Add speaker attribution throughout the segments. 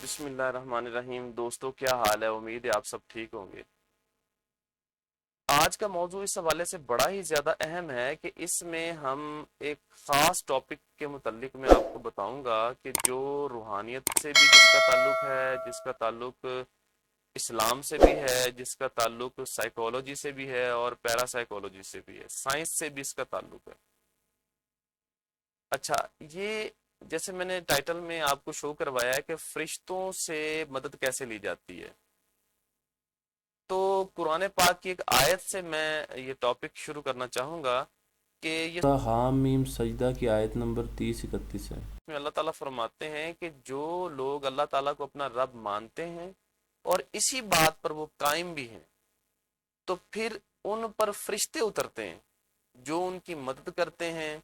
Speaker 1: بسم اللہ الرحمن الرحیم۔ دوستو کیا حال ہے؟ امید ہے آپ سب ٹھیک ہوں گے۔ آج کا موضوع اس حوالے سے بڑا ہی زیادہ اہم ہے کہ اس میں ہم ایک خاص ٹاپک کے متعلق میں آپ کو بتاؤں گا کہ جو روحانیت سے بھی جس کا تعلق ہے، جس کا تعلق اسلام سے بھی ہے، جس کا تعلق سائیکولوجی سے بھی ہے اور پیرا سائیکولوجی سے بھی ہے، سائنس سے بھی اس کا تعلق ہے۔ اچھا، یہ جیسے میں نے ٹائٹل میں آپ کو شو کروایا ہے کہ فرشتوں سے مدد کیسے لی جاتی ہے، تو قرآن پاک کی ایک آیت سے میں یہ ٹاپک شروع کرنا چاہوں گا کہ یہ
Speaker 2: حام میم سجدہ کی آیت نمبر 30-31 ہے۔
Speaker 1: اللہ تعالیٰ فرماتے ہیں کہ جو لوگ اللہ تعالیٰ کو اپنا رب مانتے ہیں اور اسی بات پر وہ قائم بھی ہیں، تو پھر ان پر فرشتے اترتے ہیں جو ان کی مدد کرتے ہیں،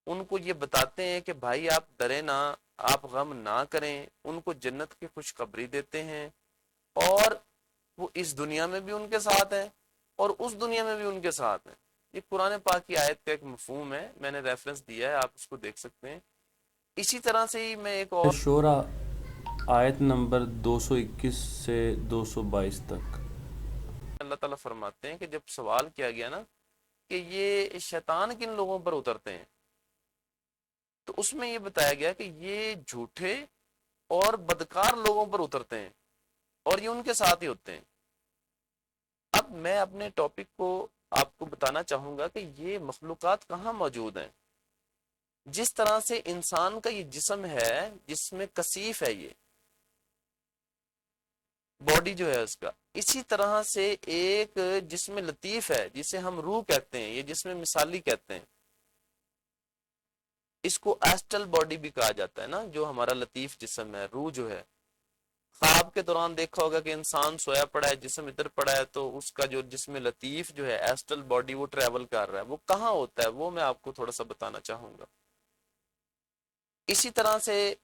Speaker 1: ان کو یہ بتاتے ہیں کہ بھائی آپ ڈرے نہ، آپ غم نہ کریں، ان کو جنت کی خوشخبری دیتے ہیں، اور وہ اس دنیا میں بھی ان کے ساتھ ہیں اور اس دنیا میں بھی ان کے ساتھ ہیں۔ یہ قرآن پاک کی آیت کا ایک مفہوم ہے، میں نے ریفرنس دیا ہے، آپ اس کو دیکھ سکتے ہیں۔ اسی طرح سے ہی میں ایک اور
Speaker 2: شورا آیت نمبر 221 سے 222 تک۔
Speaker 1: اللہ تعالیٰ فرماتے ہیں کہ جب سوال کیا گیا نا کہ یہ شیطان کن لوگوں پر اترتے ہیں، تو اس میں یہ بتایا گیا کہ یہ جھوٹے اور بدکار لوگوں پر اترتے ہیں اور یہ ان کے ساتھ ہی ہوتے ہیں۔ اب میں اپنے ٹاپک کو آپ کو بتانا چاہوں گا کہ یہ مخلوقات کہاں موجود ہیں۔ جس طرح سے انسان کا یہ جسم ہے جس میں کثیف ہے، یہ باڈی جو ہے اس کا، اسی طرح سے ایک جسم لطیف ہے جسے ہم روح کہتے ہیں، یہ جسم مثالی کہتے ہیں، اس کو ایسٹل باڈی بھی کہا جاتا ہے نا، جو ہمارا لطیف جسم ہے، روح جو ہے۔ خواب کے دوران دیکھا ہوگا کہ انسان سویا پڑا ہے، جسم ادھر پڑا ہے، تو اس کا جو جسم لطیف جو ہے ایسٹل باڈی وہ ٹریول کر رہا ہے، وہ کہاں ہوتا ہے وہ میں آپ کو تھوڑا سا بتانا چاہوں گا۔ اسی طرح سے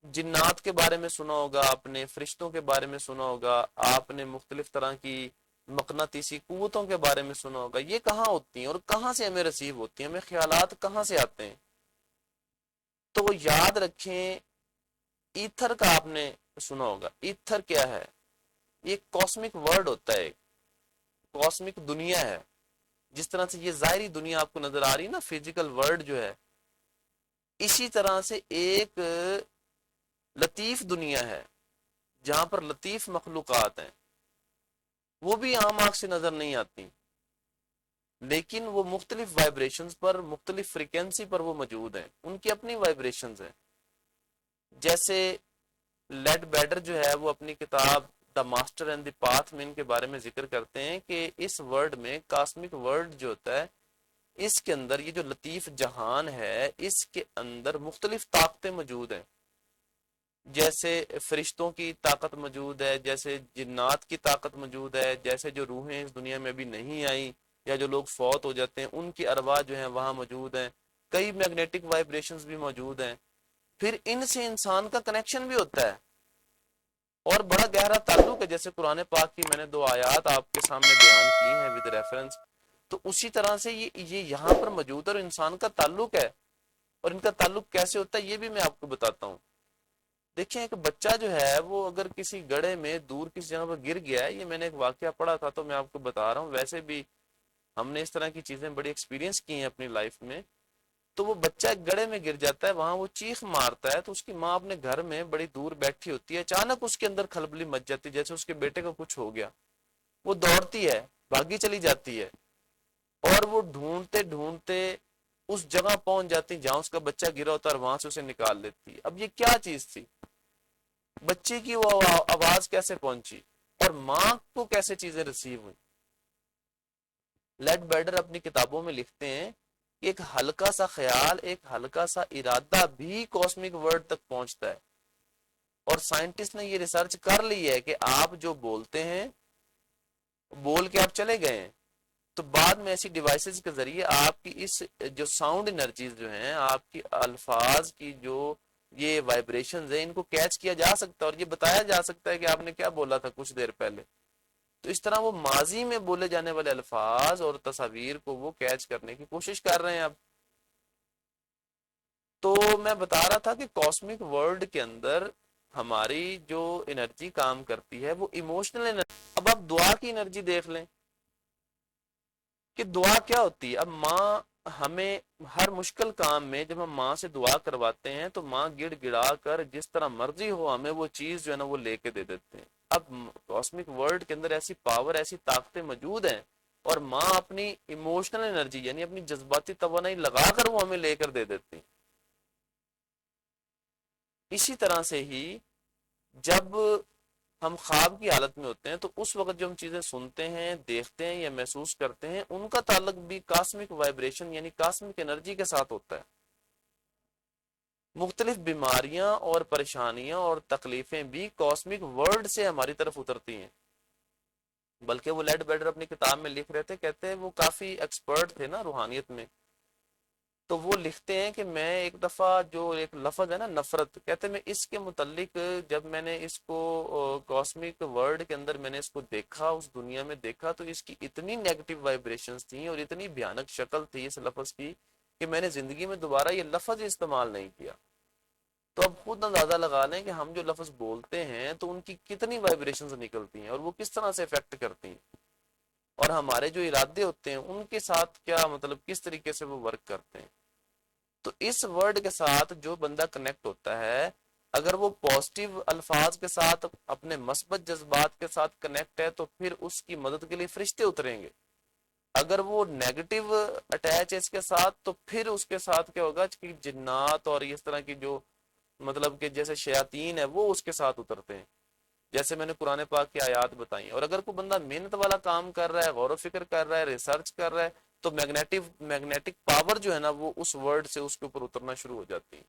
Speaker 1: جنات کے بارے میں سنا ہوگا آپ نے، فرشتوں کے بارے میں سنا ہوگا آپ نے، مختلف طرح کی مقناطیسی قوتوں کے بارے میں سنا ہوگا۔ یہ کہاں ہوتی ہیں اور کہاں سے ہمیں ریسیو ہوتی ہیں، ہمیں خیالات کہاں سے آتے ہیں؟ تو وہ یاد رکھیں، ایتھر کا آپ نے سنا ہوگا۔ ایتھر کیا ہے؟ یہ کاسمک ورڈ ہوتا ہے، کاسمک دنیا ہے۔ جس طرح سے یہ ظاہری دنیا آپ کو نظر آ رہی ہے نا، فزیکل ورلڈ جو ہے، اسی طرح سے ایک لطیف دنیا ہے جہاں پر لطیف مخلوقات ہیں، وہ بھی عام آنکھ سے نظر نہیں آتی، لیکن وہ مختلف وائبریشنز پر، مختلف فریکوینسی پر وہ موجود ہیں، ان کی اپنی وائبریشنز ہیں۔ جیسے لیڈ بیڈر جو ہے وہ اپنی کتاب the master and the path میں ان کے بارے میں ذکر کرتے ہیں کہ اس ورلڈ میں، کاسمک ورلڈ جو ہوتا ہے، اس کے اندر یہ جو لطیف جہان ہے، اس کے اندر مختلف طاقتیں موجود ہیں۔ جیسے فرشتوں کی طاقت موجود ہے، جیسے جنات کی طاقت موجود ہے، جیسے جو روحیں اس دنیا میں ابھی نہیں آئیں یا جو لوگ فوت ہو جاتے ہیں ان کی ارواح جو ہیں وہاں موجود ہیں، کئی میگنیٹک وائبریشنز بھی موجود ہیں۔ پھر ان سے انسان کا کنیکشن بھی ہوتا ہے اور بڑا گہرا تعلق ہے، جیسے قرآن پاک کی میں نے 2 آیات آپ کے سامنے بیان کی ہیں ود ریفرنس، تو اسی طرح سے یہ یہاں پر موجود ہے اور انسان کا تعلق ہے، اور ان کا تعلق کیسے ہوتا ہے یہ بھی میں آپ کو بتاتا ہوں۔ دیکھیں، ایک بچہ جو ہے وہ اگر کسی گڑھے میں دور کسی جگہ پر گر گیا ہے، یہ میں نے ایک واقعہ پڑھا تھا تو میں آپ کو بتا رہا ہوں، ویسے بھی ہم نے اس طرح کی چیزیں بڑی ایکسپیرینس کی ہیں اپنی لائف میں۔ تو وہ بچہ ایک گڑھے میں گر جاتا ہے، وہاں وہ چیخ مارتا ہے، تو اس کی ماں اپنے گھر میں بڑی دور بیٹھی ہوتی ہے، اچانک اس کے اندر کھلبلی مچ جاتی ہے جیسے اس کے بیٹے کو کچھ ہو گیا۔ وہ دوڑتی ہے، بھاگی چلی جاتی ہے، اور وہ ڈھونڈتے ڈھونڈتے اس جگہ پہنچ جاتی جہاں اس کا بچہ گرا ہوتا ہے اور وہاں سے اسے نکال لیتی ہے۔ اب یہ کیا چیز تھی؟ بچے کی وہ آواز کیسے پہنچی اور ماں کو کیسے چیزیں ریسیو ہوئی؟ لیڈ بیڈر اپنی کتابوں میں لکھتے ہیں کہ ایک ہلکا سا خیال، ایک ہلکا سا ارادہ بھی کاسمک ورڈ تک پہنچتا ہے، اور سائنٹسٹ نے یہ ریسرچ کر لی ہے کہ آپ جو بولتے ہیں، بول کے آپ چلے گئے ہیں، تو بعد میں ایسی ڈیوائسز کے ذریعے آپ کی اس جو ساؤنڈ انرجیز جو ہیں، آپ کی الفاظ کی جو یہ وائبریشنز ہیں، ان کو کیچ کیا جا سکتا ہے اور یہ بتایا جا سکتا ہے کہ آپ نے کیا بولا تھا کچھ دیر پہلے۔ تو اس طرح وہ ماضی میں بولے جانے والے الفاظ اور تصاویر کو وہ کیچ کرنے کی کوشش کر رہے ہیں اب۔ تو میں بتا رہا تھا کہ کاسمک ورلڈ کے اندر ہماری جو انرجی کام کرتی ہے وہ ایموشنل انرجی. اب آپ دعا کی انرجی دیکھ لیں کہ دعا کیا ہوتی ہے. اب ماں ہمیں ہر مشکل کام میں جب ہم ماں سے دعا کرواتے ہیں تو ماں گڑ گڑا کر جس طرح مرضی ہو ہمیں وہ چیز جو ہے نا وہ لے کے دے دیتے ہیں. اب کاسمک ورلڈ کے اندر ایسی پاور ایسی طاقتیں موجود ہیں اور ماں اپنی ایموشنل انرجی یعنی اپنی جذباتی توانائی لگا کر وہ ہمیں لے کر دے دیتی ہیں. اسی طرح سے ہی جب ہم خواب کی حالت میں ہوتے ہیں تو اس وقت جو ہم چیزیں سنتے ہیں دیکھتے ہیں یا محسوس کرتے ہیں ان کا تعلق بھی کاسمک وائبریشن یعنی کاسمک انرجی کے ساتھ ہوتا ہے. مختلف بیماریاں اور پریشانیاں اور تکلیفیں بھی کاسمک ورلڈ سے ہماری طرف اترتی ہیں. بلکہ وہ لیڈ بیڈر اپنی کتاب میں لکھ رہے تھے, کہتے ہیں وہ کافی ایکسپرٹ تھے نا روحانیت میں, تو وہ لکھتے ہیں کہ میں ایک دفعہ جو ایک لفظ ہے نا نفرت, کہتے ہیں میں اس کے متعلق جب میں نے اس کو کاسمک ورلڈ کے اندر میں نے اس کو دیکھا, اس دنیا میں دیکھا, تو اس کی اتنی نیگیٹو وائبریشنز تھیں اور اتنی بھیانک شکل تھی اس لفظ کی کہ میں نے زندگی میں دوبارہ یہ لفظ استعمال نہیں کیا. تو اب خود اندازہ لگا لیں کہ ہم جو لفظ بولتے ہیں تو ان کی کتنی وائبریشنز نکلتی ہیں اور وہ کس طرح سے افیکٹ کرتی ہیں, اور ہمارے جو ارادے ہوتے ہیں ان کے ساتھ کیا مطلب کس طریقے سے وہ ورک کرتے ہیں. تو اس ورڈ کے ساتھ جو بندہ کنیکٹ ہوتا ہے, اگر وہ پازیٹیو الفاظ کے ساتھ اپنے مثبت جذبات کے ساتھ کنیکٹ ہے تو پھر اس کی مدد کے لیے فرشتے اتریں گے. اگر وہ نیگیٹو اٹیچ ہے اس کے ساتھ تو پھر اس کے ساتھ کیا ہوگا کہ جنات اور اس طرح کی جو مطلب کہ جیسے شیاطین ہے وہ اس کے ساتھ اترتے ہیں, جیسے میں نے قرآن پاک کی آیات بتائیں. اور اگر کوئی بندہ محنت والا کام کر رہا ہے, غور و فکر کر رہا ہے, ریسرچ کر رہا ہے, تو میگنیٹک پاور جو ہے نا وہ اس ورڈ سے اس کے اوپر اترنا شروع ہو جاتی ہے.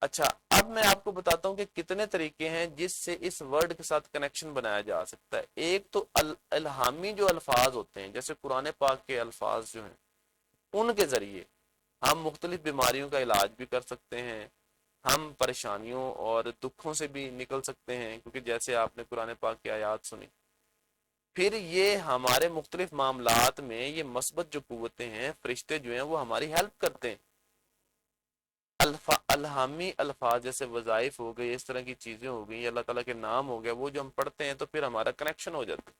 Speaker 1: اچھا, اب میں آپ کو بتاتا ہوں کہ کتنے طریقے ہیں جس سے اس ورڈ کے ساتھ کنیکشن بنایا جا سکتا ہے. ایک تو الہامی جو الفاظ ہوتے ہیں, جیسے قرآن پاک کے الفاظ جو ہیں ان کے ذریعے ہم مختلف بیماریوں کا علاج بھی کر سکتے ہیں, ہم پریشانیوں اور دکھوں سے بھی نکل سکتے ہیں, کیونکہ جیسے آپ نے قرآن پاک کی آیات سنی. پھر یہ ہمارے مختلف معاملات میں یہ مثبت جو قوتیں ہیں, فرشتے جو ہیں وہ ہماری ہیلپ کرتے ہیں. الہامی الفاظ جیسے وظائف ہو گئے, اس طرح کی چیزیں ہو گئی, اللہ تعالیٰ کے نام ہو گیا, وہ جو ہم پڑھتے ہیں تو پھر ہمارا کنیکشن ہو جاتا ہے,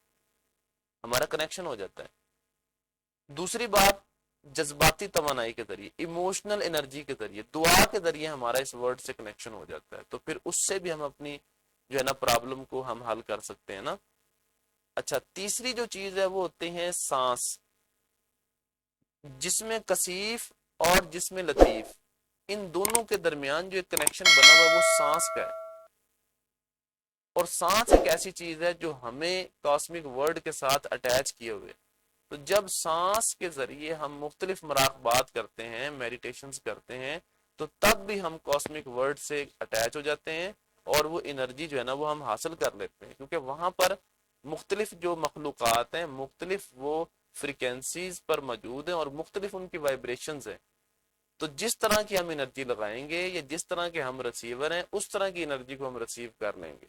Speaker 1: ہمارا کنیکشن ہو جاتا ہے. دوسری بات, جذباتی توانائی کے ذریعے, ایموشنل انرجی کے ذریعے, دعا کے ذریعے ہمارا اس ورڈ سے کنیکشن ہو جاتا ہے, تو پھر اس سے بھی ہم اپنی جو ہے نا پرابلم کو ہم حل کر سکتے ہیں نا. اچھا, تیسری جو چیز ہے وہ ہوتے ہیں سانس, جس میں کثیف اور جس میں لطیف, ان دونوں کے درمیان جو ایک کنیکشن بنا ہوا ہے وہ سانس کا ہے. اور سانس ایک ایسی چیز ہے جو ہمیں کاسمک ورڈ کے ساتھ اٹیچ کیے ہوئے. تو جب سانس کے ذریعے ہم مختلف مراقبات کرتے ہیں, میڈیٹیشنز کرتے ہیں, تو تب بھی ہم کاسمک ورڈ سے اٹیچ ہو جاتے ہیں اور وہ انرجی جو ہے نا وہ ہم حاصل کر لیتے ہیں, کیونکہ وہاں پر مختلف جو مخلوقات ہیں, مختلف وہ فریکوینسیز پر موجود ہیں اور مختلف ان کی وائبریشنز ہیں. تو جس طرح کی ہم انرجی لگائیں گے یا جس طرح کے ہم ریسیور ہیں اس طرح کی انرجی کو ہم ریسیو کر لیں گے.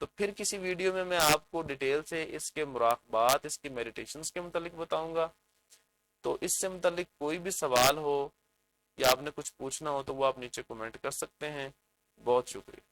Speaker 1: تو پھر کسی ویڈیو میں آپ کو ڈیٹیل سے اس کے مراقبات, اس کی میڈیٹیشنز کے متعلق بتاؤں گا. تو اس سے متعلق کوئی بھی سوال ہو یا آپ نے کچھ پوچھنا ہو تو وہ آپ نیچے کمنٹ کر سکتے ہیں. بہت شکریہ.